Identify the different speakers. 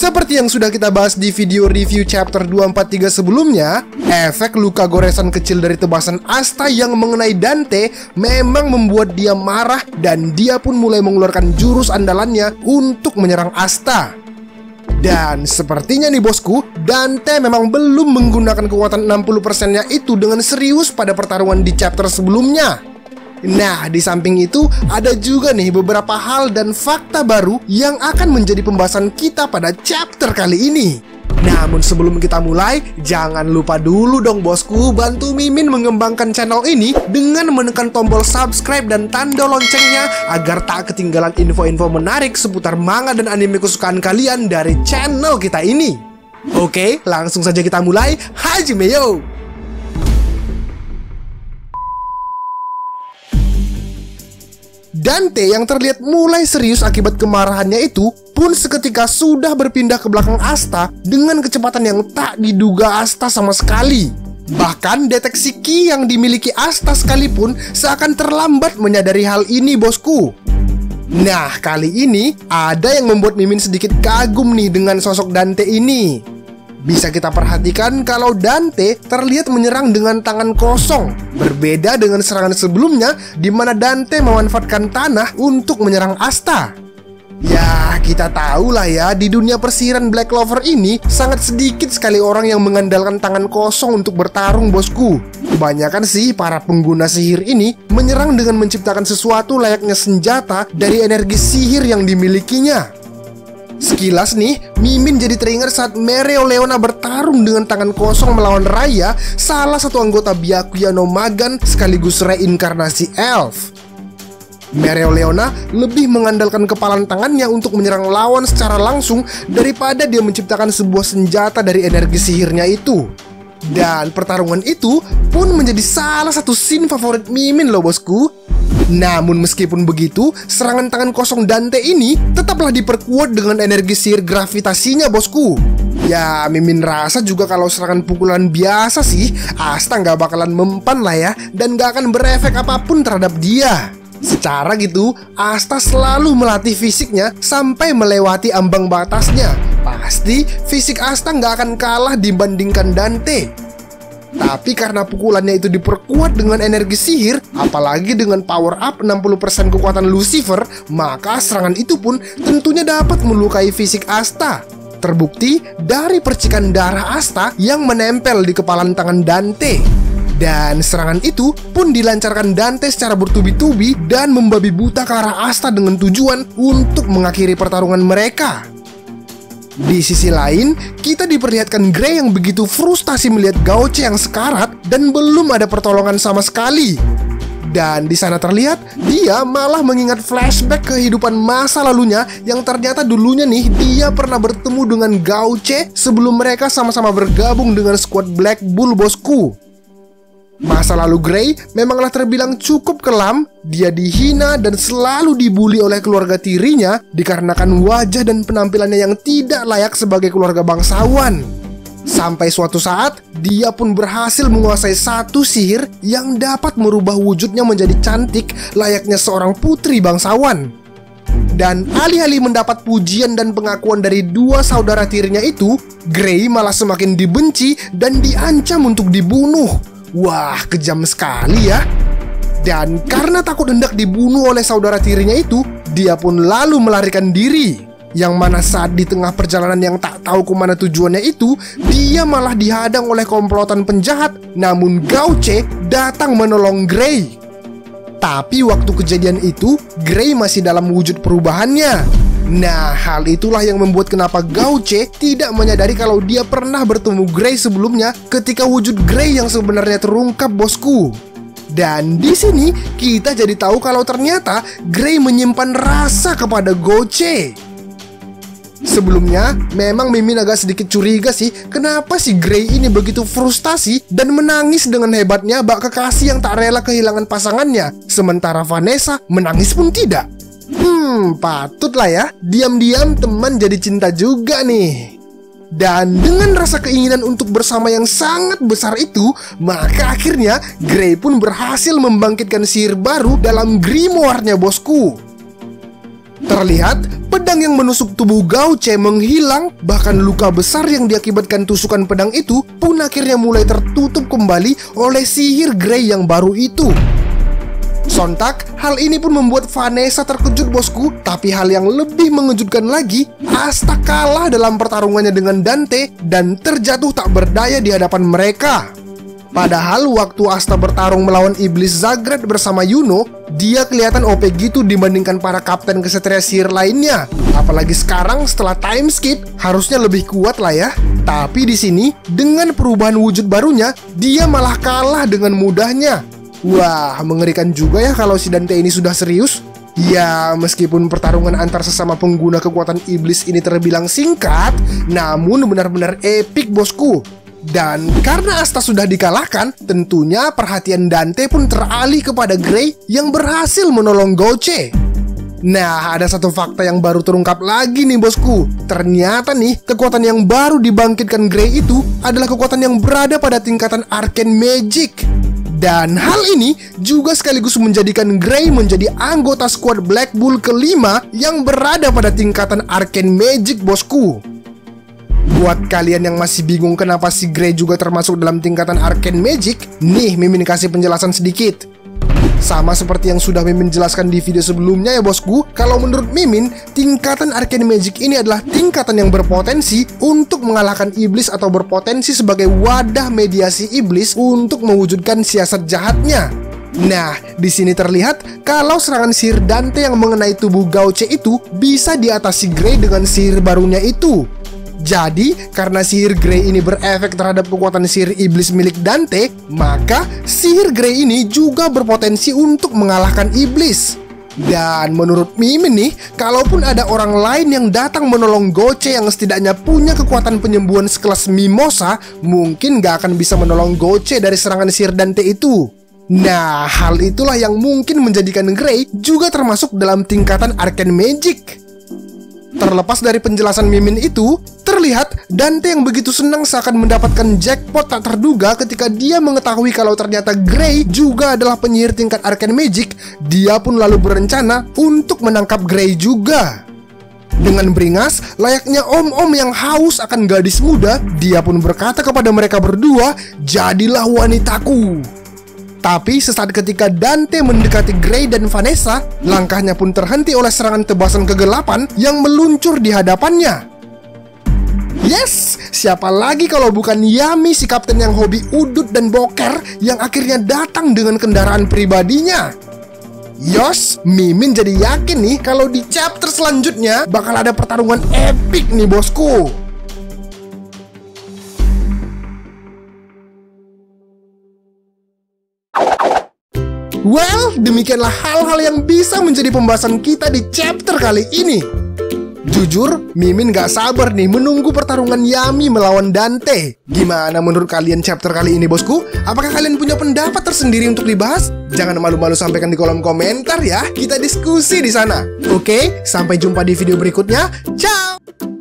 Speaker 1: Seperti yang sudah kita bahas di video review chapter 243 sebelumnya, efek luka goresan kecil dari tebasan Asta yang mengenai Dante memang membuat dia marah dan dia pun mulai mengeluarkan jurus andalannya untuk menyerang Asta. Dan sepertinya nih bosku, Dante memang belum menggunakan kekuatan 60%-nya itu dengan serius pada pertarungan di chapter sebelumnya. Nah, di samping itu ada juga nih beberapa hal dan fakta baru yang akan menjadi pembahasan kita pada chapter kali ini. Namun sebelum kita mulai, jangan lupa dulu dong bosku, bantu Mimin mengembangkan channel ini dengan menekan tombol subscribe dan tanda loncengnya agar tak ketinggalan info-info menarik seputar manga dan anime kesukaan kalian dari channel kita ini. Oke, langsung saja kita mulai. Hajime yo! Dante yang terlihat mulai serius akibat kemarahannya itu pun seketika sudah berpindah ke belakang Asta dengan kecepatan yang tak diduga Asta sama sekali. Bahkan deteksi ki yang dimiliki Asta sekalipun seakan terlambat menyadari hal ini bosku. Nah, kali ini ada yang membuat Mimin sedikit kagum nih dengan sosok Dante ini. Bisa kita perhatikan kalau Dante terlihat menyerang dengan tangan kosong, berbeda dengan serangan sebelumnya di mana Dante memanfaatkan tanah untuk menyerang Asta. Ya, kita tahu lah ya, di dunia persihiran Black Clover ini sangat sedikit sekali orang yang mengandalkan tangan kosong untuk bertarung bosku. Kebanyakan sih para pengguna sihir ini menyerang dengan menciptakan sesuatu layaknya senjata dari energi sihir yang dimilikinya. Sekilas nih, Mimin jadi teringat saat Mereoleona bertarung dengan tangan kosong melawan Raya, salah satu anggota Byakuya no Magan sekaligus reinkarnasi elf. Mereoleona lebih mengandalkan kepalan tangannya untuk menyerang lawan secara langsung daripada dia menciptakan sebuah senjata dari energi sihirnya itu. Dan pertarungan itu pun menjadi salah satu scene favorit Mimin loh bosku. Namun meskipun begitu, serangan tangan kosong Dante ini tetaplah diperkuat dengan energi sihir gravitasinya bosku. Ya, Mimin rasa juga kalau serangan pukulan biasa sih Asta nggak bakalan mempan lah ya, dan nggak akan berefek apapun terhadap dia. Secara gitu, Asta selalu melatih fisiknya sampai melewati ambang batasnya. Pasti fisik Asta nggak akan kalah dibandingkan Dante. Tapi karena pukulannya itu diperkuat dengan energi sihir, apalagi dengan power up 60% kekuatan Lucifer, maka serangan itu pun tentunya dapat melukai fisik Asta. Terbukti dari percikan darah Asta yang menempel di kepalan tangan Dante. Dan serangan itu pun dilancarkan Dante secara bertubi-tubi dan membabi buta ke arah Asta dengan tujuan untuk mengakhiri pertarungan mereka. Di sisi lain, kita diperlihatkan Gray yang begitu frustasi melihat Gauche yang sekarat dan belum ada pertolongan sama sekali. Dan di sana terlihat dia malah mengingat flashback kehidupan masa lalunya yang ternyata dulunya nih dia pernah bertemu dengan Gauche sebelum mereka sama-sama bergabung dengan squad Black Bull bosku. Masa lalu Gray memanglah terbilang cukup kelam. Dia dihina dan selalu dibully oleh keluarga tirinya dikarenakan wajah dan penampilannya yang tidak layak sebagai keluarga bangsawan. Sampai suatu saat dia pun berhasil menguasai satu sihir yang dapat merubah wujudnya menjadi cantik layaknya seorang putri bangsawan. Dan alih-alih mendapat pujian dan pengakuan dari dua saudara tirinya itu, Gray malah semakin dibenci dan diancam untuk dibunuh. Wah, kejam sekali ya. Dan karena takut hendak dibunuh oleh saudara tirinya itu, dia pun lalu melarikan diri. Yang mana saat di tengah perjalanan yang tak tahu kemana tujuannya itu, dia malah dihadang oleh komplotan penjahat. Namun Gauche datang menolong Gray. Tapi waktu kejadian itu, Gray masih dalam wujud perubahannya. Nah, hal itulah yang membuat kenapa Gauche tidak menyadari kalau dia pernah bertemu Gray sebelumnya ketika wujud Gray yang sebenarnya terungkap bosku. Dan di sini kita jadi tahu kalau ternyata Gray menyimpan rasa kepada Gauche. Sebelumnya, memang Mimin agak sedikit curiga sih kenapa si Gray ini begitu frustasi dan menangis dengan hebatnya bak kekasih yang tak rela kehilangan pasangannya, sementara Vanessa menangis pun tidak. Patutlah ya, diam-diam teman jadi cinta juga nih. Dan dengan rasa keinginan untuk bersama yang sangat besar itu, maka akhirnya Gray pun berhasil membangkitkan sihir baru dalam grimoire-nya bosku. Terlihat pedang yang menusuk tubuh Gouce menghilang, bahkan luka besar yang diakibatkan tusukan pedang itu pun akhirnya mulai tertutup kembali oleh sihir Grey yang baru itu. Sontak, hal ini pun membuat Vanessa terkejut bosku. Tapi hal yang lebih mengejutkan lagi, Asta kalah dalam pertarungannya dengan Dante dan terjatuh tak berdaya di hadapan mereka. Padahal waktu Asta bertarung melawan iblis Zagreus bersama Yuno, dia kelihatan OP gitu dibandingkan para kapten kesatria sihir lainnya. Apalagi sekarang setelah time skip, harusnya lebih kuat lah ya. Tapi di sini dengan perubahan wujud barunya, dia malah kalah dengan mudahnya. Wah, mengerikan juga ya kalau si Dante ini sudah serius. Ya, meskipun pertarungan antar sesama pengguna kekuatan iblis ini terbilang singkat, namun benar-benar epik bosku. Dan karena Asta sudah dikalahkan, tentunya perhatian Dante pun teralih kepada Grey yang berhasil menolong Gouce. Nah, ada satu fakta yang baru terungkap lagi nih bosku. Ternyata nih, kekuatan yang baru dibangkitkan Grey itu adalah kekuatan yang berada pada tingkatan Arcane Magic. Dan hal ini juga sekaligus menjadikan Grey menjadi anggota skuad Black Bull kelima yang berada pada tingkatan Arcane Magic bosku. Buat kalian yang masih bingung kenapa si Grey juga termasuk dalam tingkatan Arcane Magic, nih Mimin kasih penjelasan sedikit. Sama seperti yang sudah Mimin jelaskan di video sebelumnya ya bosku, kalau menurut Mimin, tingkatan Arcane Magic ini adalah tingkatan yang berpotensi untuk mengalahkan iblis atau berpotensi sebagai wadah mediasi iblis untuk mewujudkan siasat jahatnya. Nah, di sini terlihat kalau serangan sihir Dante yang mengenai tubuh Gouce itu bisa diatasi Grey dengan sihir barunya itu. Jadi, karena sihir Grey ini berefek terhadap kekuatan sihir iblis milik Dante, maka sihir Grey ini juga berpotensi untuk mengalahkan iblis. Dan menurut Mimin nih, kalaupun ada orang lain yang datang menolong Gouce yang setidaknya punya kekuatan penyembuhan sekelas Mimosa, mungkin gak akan bisa menolong Gouce dari serangan sihir Dante itu. Nah, hal itulah yang mungkin menjadikan Grey juga termasuk dalam tingkatan Arcane Magic. Terlepas dari penjelasan Mimin itu, terlihat Dante yang begitu senang seakan mendapatkan jackpot tak terduga ketika dia mengetahui kalau ternyata Grey juga adalah penyihir tingkat Arcane Magic. Dia pun lalu berencana untuk menangkap Grey juga. Dengan beringas, layaknya om-om yang haus akan gadis muda, dia pun berkata kepada mereka berdua, "Jadilah wanitaku." Tapi sesaat ketika Dante mendekati Grey dan Vanessa, langkahnya pun terhenti oleh serangan tebasan kegelapan yang meluncur di hadapannya. Yes, siapa lagi kalau bukan Yami, si kapten yang hobi udut dan boker yang akhirnya datang dengan kendaraan pribadinya. Yos, Mimin jadi yakin nih kalau di chapter selanjutnya bakal ada pertarungan epik nih bosku. Well, demikianlah hal-hal yang bisa menjadi pembahasan kita di chapter kali ini. Jujur, Mimin gak sabar nih menunggu pertarungan Yami melawan Dante. Gimana menurut kalian chapter kali ini bosku? Apakah kalian punya pendapat tersendiri untuk dibahas? Jangan malu-malu sampaikan di kolom komentar ya. Kita diskusi di sana. Oke, sampai jumpa di video berikutnya. Ciao!